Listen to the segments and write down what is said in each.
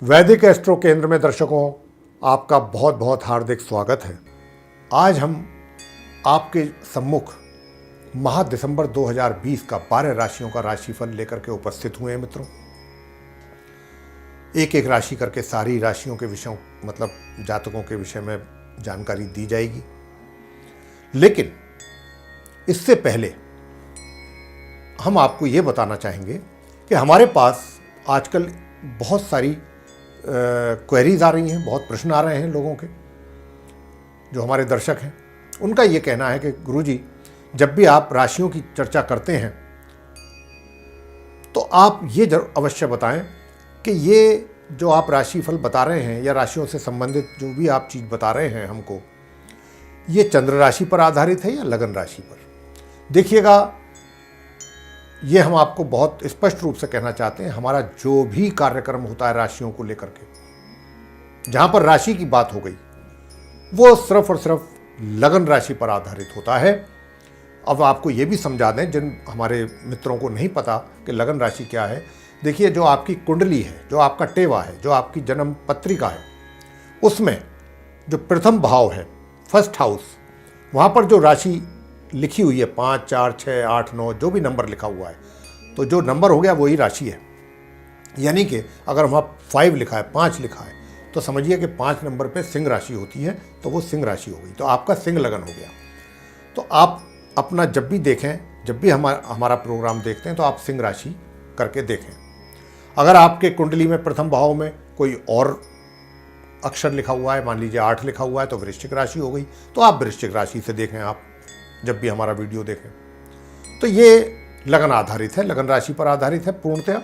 वैदिक एस्ट्रो केंद्र में दर्शकों आपका बहुत बहुत हार्दिक स्वागत है। आज हम आपके सम्मुख माह दिसंबर 2020 का 12 राशियों का राशिफल लेकर के उपस्थित हुए हैं मित्रों। एक एक राशि करके सारी राशियों के विषयों जातकों के विषय में जानकारी दी जाएगी। लेकिन इससे पहले हम आपको ये बताना चाहेंगे कि हमारे पास आजकल बहुत सारी क्वेरीज आ रही हैं, बहुत प्रश्न आ रहे हैं लोगों के, जो हमारे दर्शक हैं। उनका ये कहना है कि गुरुजी, जब भी आप राशियों की चर्चा करते हैं तो आप ये अवश्य बताएं कि ये जो आप राशिफल बता रहे हैं या राशियों से संबंधित जो भी आप चीज़ बता रहे हैं हमको, ये चंद्र राशि पर आधारित है या लगन राशि पर। देखिएगा, ये हम आपको बहुत स्पष्ट रूप से कहना चाहते हैं, हमारा जो भी कार्यक्रम होता है राशियों को लेकर के, जहां पर राशि की बात हो गई, वो सिर्फ और सिर्फ लगन राशि पर आधारित होता है। अब आपको ये भी समझा दें, जिन हमारे मित्रों को नहीं पता कि लगन राशि क्या है। देखिए, जो आपकी कुंडली है, जो आपका टेवा है, जो आपकी जन्म पत्रिका है, उसमें जो प्रथम भाव है, फर्स्ट हाउस, वहाँ पर जो राशि लिखी हुई है 5, 4, 6, 8, 9, जो भी नंबर लिखा हुआ है, तो जो नंबर हो गया वही राशि है। यानी कि अगर वहाँ 5 लिखा है, 5 लिखा है, तो समझिए कि 5 नंबर पे सिंह राशि होती है, तो वो सिंह राशि हो गई, तो आपका सिंह लगन हो गया। तो आप अपना जब भी देखें, जब भी हमारा प्रोग्राम देखते हैं, तो आप सिंह राशि करके देखें। अगर आपके कुंडली में प्रथम भाव में कोई और अक्षर लिखा हुआ है, मान लीजिए 8 लिखा हुआ है, तो वृश्चिक राशि हो गई, तो आप वृश्चिक राशि से देखें। आप जब भी हमारा वीडियो देखें, तो ये लगन आधारित है, लगन राशि पर आधारित है पूर्णतया।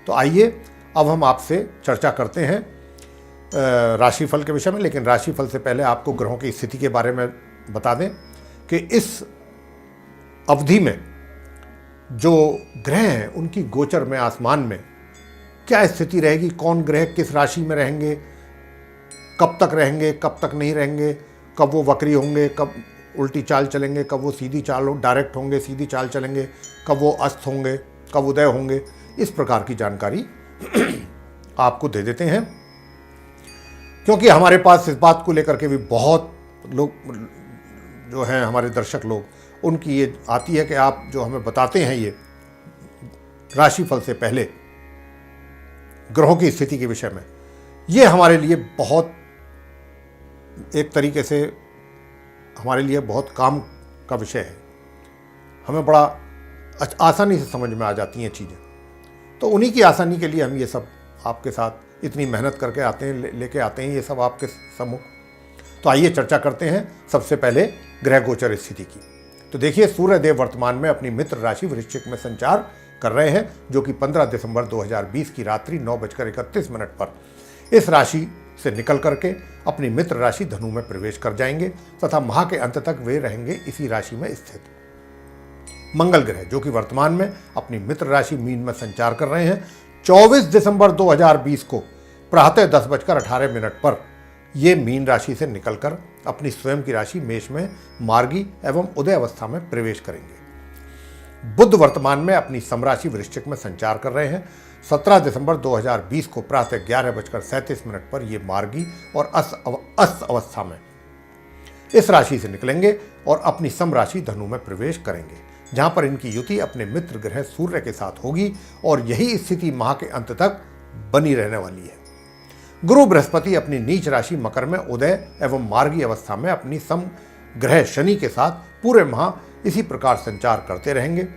तो आइए अब हम आपसे चर्चा करते हैं राशिफल के विषय में। लेकिन राशिफल से पहले आपको ग्रहों की स्थिति के बारे में बता दें कि इस अवधि में जो ग्रह हैं उनकी गोचर में, आसमान में क्या स्थिति रहेगी, कौन ग्रह किस राशि में रहेंगे, कब तक रहेंगे, कब तक नहीं रहेंगे, कब वो वक्री होंगे, कब उल्टी चाल चलेंगे, कब वो सीधी चाल डायरेक्ट होंगे, सीधी चाल चलेंगे, कब वो अस्त होंगे, कब उदय होंगे, इस प्रकार की जानकारी आपको दे देते हैं। क्योंकि हमारे पास इस बात को लेकर के भी बहुत लोग जो हैं, हमारे दर्शक लोग, उनकी ये आती है कि आप जो हमें बताते हैं ये राशिफल से पहले ग्रहों की स्थिति के विषय में, ये हमारे लिए बहुत, एक तरीके से हमारे लिए बहुत काम का विषय है। हमें बड़ा आसानी से समझ में आ जाती हैं चीज़ें। तो उन्हीं की आसानी के लिए हम ये सब आपके साथ इतनी मेहनत करके आते हैं, लेके आते हैं ये सब आपके सम्मुख। तो आइए चर्चा करते हैं सबसे पहले ग्रह गोचर स्थिति की। तो देखिए, सूर्यदेव वर्तमान में अपनी मित्र राशि वृश्चिक में संचार कर रहे हैं, जो कि 15 दिसंबर 2020 की रात्रि 9:31 पर इस राशि से निकल करके अपनी मित्र राशि धनु में प्रवेश कर जाएंगे तथा माह के अंत तक वे रहेंगे इसी राशि में स्थित। मंगल ग्रह, जो कि वर्तमान में अपनी मित्र राशि मीन में संचार कर रहे हैं, 24 दिसंबर 2020 को प्रातः 10:18 पर ये मीन राशि से निकलकर अपनी स्वयं की राशि मेष में मार्गी एवं उदय अवस्था में प्रवेश करेंगे। बुध वर्तमान में अपनी समराशि वृश्चिक में संचार कर रहे हैं, 17 दिसंबर 2020 को प्रातः 11:37 पर ये मार्गी और अस्त अवस्था में इस राशि से निकलेंगे और अपनी समराशि धनु में प्रवेश करेंगे, जहां पर इनकी युति अपने मित्र ग्रह सूर्य के साथ होगी और यही स्थिति माह के अंत तक बनी रहने वाली है। गुरु बृहस्पति अपनी नीच राशि मकर में उदय एवं मार्गी अवस्था में अपनी सम ग्रह शनि के साथ पूरे माह इसी प्रकार संचार करते रहेंगे।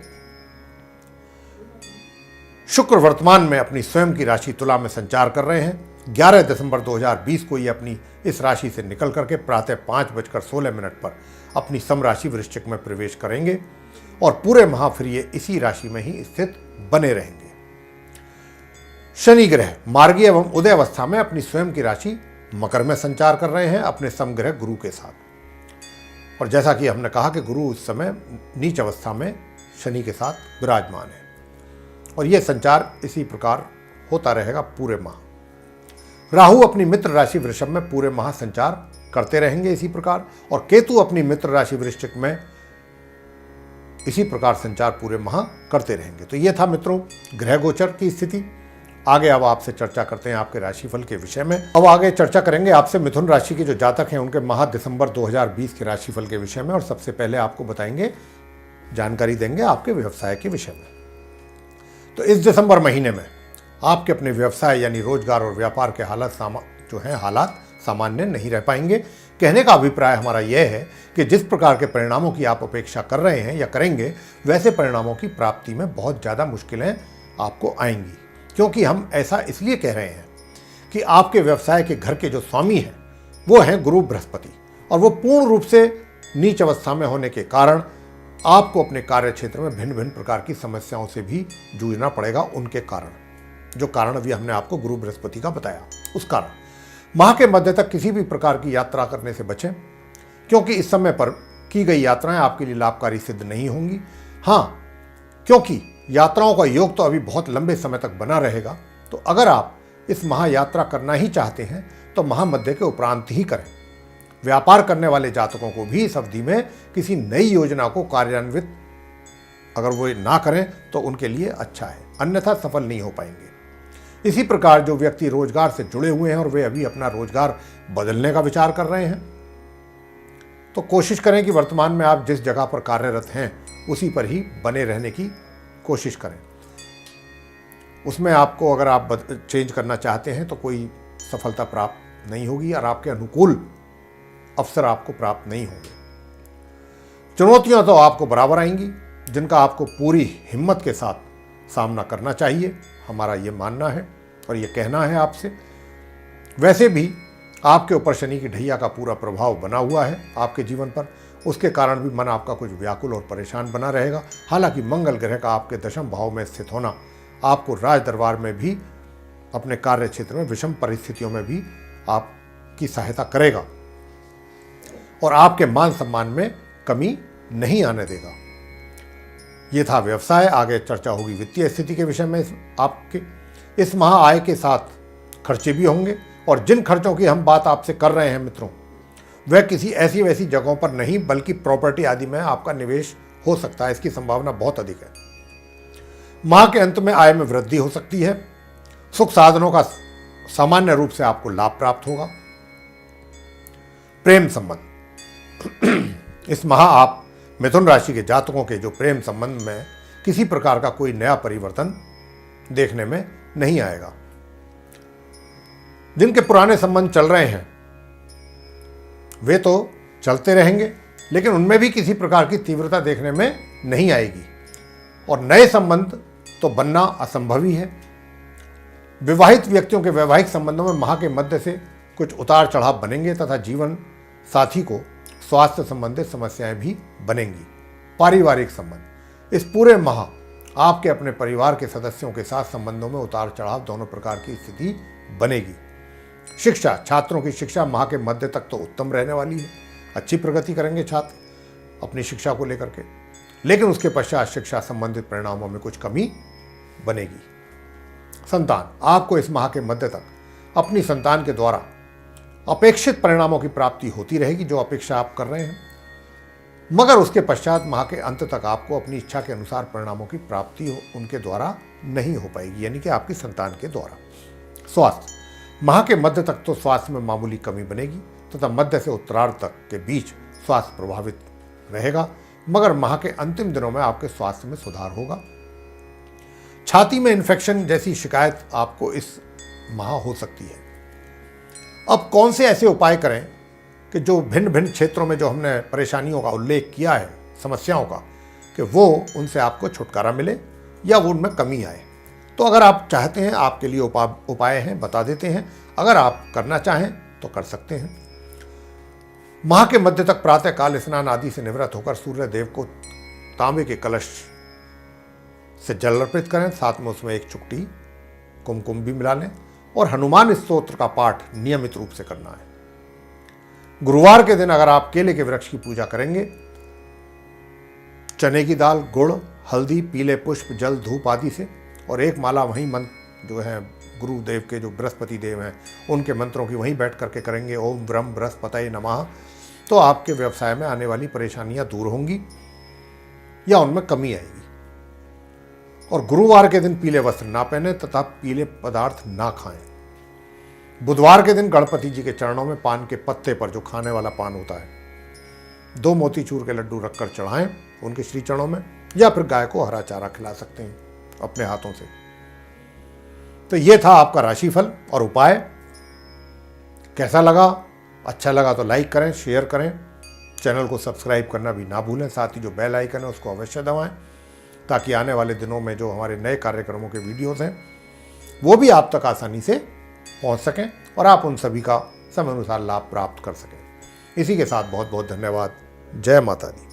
शुक्र वर्तमान में अपनी स्वयं की राशि तुला में संचार कर रहे हैं, 11 दिसंबर 2020 को ये अपनी इस राशि से निकल करके प्रातः 5:16 पर अपनी समराशि वृश्चिक में प्रवेश करेंगे और पूरे माह फिर ये इसी राशि में ही स्थित बने रहेंगे। शनि ग्रह मार्गी एवं उदय अवस्था में अपनी स्वयं की राशि मकर में संचार कर रहे हैं अपने समग्रह गुरु के साथ। और जैसा कि हमने कहा कि गुरु इस समय नीच अवस्था में शनि के साथ विराजमान है और यह संचार इसी प्रकार होता रहेगा पूरे माह। राहु अपनी मित्र राशि वृषभ में पूरे माह संचार करते रहेंगे इसी प्रकार, और केतु अपनी मित्र राशि वृश्चिक में इसी प्रकार संचार पूरे माह करते रहेंगे। तो ये था मित्रों ग्रह गोचर की स्थिति। आगे अब आपसे चर्चा करते हैं आपके राशिफल के विषय में। अब आगे चर्चा करेंगे आपसे मिथुन राशि के जो जातक हैं उनके माह दिसंबर 2020 के राशिफल के विषय में, और सबसे पहले आपको बताएंगे, जानकारी देंगे आपके व्यवसाय के विषय में। तो इस दिसंबर महीने में आपके अपने व्यवसाय यानी रोजगार और व्यापार के हालात सामान्य नहीं रह पाएंगे। कहने का अभिप्राय हमारा यह है कि जिस प्रकार के परिणामों की आप अपेक्षा कर रहे हैं या करेंगे, वैसे परिणामों की प्राप्ति में बहुत ज़्यादा मुश्किलें आपको आएंगी। क्योंकि हम ऐसा इसलिए कह रहे हैं कि आपके व्यवसाय के घर के जो स्वामी हैं वो हैं गुरु बृहस्पति, और वो पूर्ण रूप से नीच अवस्था में होने के कारण आपको अपने कार्य क्षेत्र में भिन्न भिन्न प्रकार की समस्याओं से भी जूझना पड़ेगा। उनके कारण, जो कारण अभी हमने आपको गुरु बृहस्पति का बताया, उस कारण माह के मध्य तक किसी भी प्रकार की यात्रा करने से बचें, क्योंकि इस समय पर की गई यात्राएं आपके लिए लाभकारी सिद्ध नहीं होंगी। हाँ, क्योंकि यात्राओं का योग तो अभी बहुत लंबे समय तक बना रहेगा, तो अगर आप इस माह यात्रा करना ही चाहते हैं तो माह मध्य के उपरांत ही करें। व्यापार करने वाले जातकों को भी इस अवधि में किसी नई योजना को कार्यान्वित अगर वो ना करें तो उनके लिए अच्छा है, अन्यथा सफल नहीं हो पाएंगे। इसी प्रकार जो व्यक्ति रोजगार से जुड़े हुए हैं और वे अभी अपना रोजगार बदलने का विचार कर रहे हैं, तो कोशिश करें कि वर्तमान में आप जिस जगह पर कार्यरत हैं उसी पर ही बने रहने की कोशिश करें। उसमें आपको अगर आप चेंज करना चाहते हैं तो कोई सफलता प्राप्त नहीं होगी और आपके अनुकूल अवसर आपको प्राप्त नहीं होंगे। चुनौतियां तो आपको बराबर आएंगी, जिनका आपको पूरी हिम्मत के साथ सामना करना चाहिए, हमारा ये मानना है और ये कहना है आपसे। वैसे भी आपके ऊपर शनि की ढैया का पूरा प्रभाव बना हुआ है आपके जीवन पर, उसके कारण भी मन आपका कुछ व्याकुल और परेशान बना रहेगा। हालांकि मंगल ग्रह का आपके दशम भाव में स्थित होना आपको राज दरबार में भी, अपने कार्य क्षेत्र में विषम परिस्थितियों में भी आपकी सहायता करेगा और आपके मान सम्मान में कमी नहीं आने देगा। ये था व्यवसाय। आगे चर्चा होगी वित्तीय स्थिति के विषय में। आपके इस माह आय के साथ खर्चे भी होंगे, और जिन खर्चों की हम बात आपसे कर रहे हैं मित्रों, वह किसी ऐसी वैसी जगहों पर नहीं बल्कि प्रॉपर्टी आदि में आपका निवेश हो सकता है। इसकी संभावना बहुत अधिक है। माह के अंत में आय में वृद्धि हो सकती है। सुख साधनों का सामान्य रूप से आपको लाभ प्राप्त होगा। प्रेम संबंध, इस माह आप मिथुन राशि के जातकों के जो प्रेम संबंध में किसी प्रकार का कोई नया परिवर्तन देखने में नहीं आएगा। जिनके पुराने संबंध चल रहे हैं वे तो चलते रहेंगे, लेकिन उनमें भी किसी प्रकार की तीव्रता देखने में नहीं आएगी, और नए संबंध तो बनना असंभव ही है। विवाहित व्यक्तियों के वैवाहिक संबंधों में माह के मध्य से कुछ उतार चढ़ाव बनेंगे तथा जीवन साथी को स्वास्थ्य संबंधित समस्याएं भी बनेंगी। पारिवारिक संबंध, इस पूरे माह आपके अपने परिवार के सदस्यों के साथ संबंधों में उतार चढ़ाव दोनों प्रकार की स्थिति बनेगी। शिक्षा, छात्रों की शिक्षा माह के मध्य तक तो उत्तम रहने वाली है। अच्छी प्रगति करेंगे छात्र अपनी शिक्षा को लेकर के, लेकिन उसके पश्चात शिक्षा संबंधित परिणामों में कुछ कमी बनेगी। संतान, आपको इस माह के मध्य तक अपनी संतान के द्वारा अपेक्षित परिणामों की प्राप्ति होती रहेगी, जो अपेक्षा आप कर रहे हैं, मगर उसके पश्चात माह के अंत तक आपको अपनी इच्छा के अनुसार परिणामों की प्राप्ति उनके द्वारा नहीं हो पाएगी, यानी कि आपकी संतान के द्वारा। स्वास्थ्य, माह के मध्य तक तो स्वास्थ्य में मामूली कमी बनेगी तथा मध्य से उत्तरार्ध तक के बीच स्वास्थ्य प्रभावित रहेगा, मगर माह के अंतिम दिनों में आपके स्वास्थ्य में सुधार होगा। छाती में इन्फेक्शन जैसी शिकायत आपको इस माह हो सकती है। अब कौन से ऐसे उपाय करें कि जो भिन्न भिन्न क्षेत्रों में जो हमने परेशानियों का उल्लेख किया है, समस्याओं का, कि वो उनसे आपको छुटकारा मिले या वो उनमें कमी आए। तो अगर आप चाहते हैं, आपके लिए उपाय हैं, बता देते हैं। अगर आप करना चाहें तो कर सकते हैं। माह के मध्य तक प्रातः काल स्नान आदि से निवृत्त होकर सूर्य देव को तांबे के कलश से जल अर्पित करें, साथ में उसमें एक चुटकी कुमकुम भी मिला लें, और हनुमान स्तोत्र का पाठ नियमित रूप से करना है। गुरुवार के दिन अगर आप केले के वृक्ष की पूजा करेंगे, चने की दाल, गुड़, हल्दी, पीले पुष्प, जल, धूप आदि से, और एक माला वहीं मंत्र जो है गुरुदेव के, जो बृहस्पति देव हैं, उनके मंत्रों की वहीं बैठ करके करेंगे, ओम ब्रह्म बृहस्पतये नमः, तो आपके व्यवसाय में आने वाली परेशानियां दूर होंगी या उनमें कमी आएगी। और गुरुवार के दिन पीले वस्त्र ना पहने तथा पीले पदार्थ ना खाएं। बुधवार के दिन गणपति जी के चरणों में पान के पत्ते पर, जो खाने वाला पान होता है, 2 मोतीचूर के लड्डू रखकर चढ़ाएं उनके श्री चरणों में, या फिर गाय को हरा चारा खिला सकते हैं अपने हाथों से। तो ये था आपका राशिफल और उपाय। कैसा लगा? अच्छा लगा तो लाइक करें, शेयर करें, चैनल को सब्सक्राइब करना भी ना भूलें। साथ ही जो बेल आइकन है उसको अवश्य दबाएं, ताकि आने वाले दिनों में जो हमारे नए कार्यक्रमों के वीडियोस हैं वो भी आप तक आसानी से पहुंच सकें और आप उन सभी का समय अनुसार लाभ प्राप्त कर सकें। इसी के साथ बहुत बहुत धन्यवाद। जय माता दी।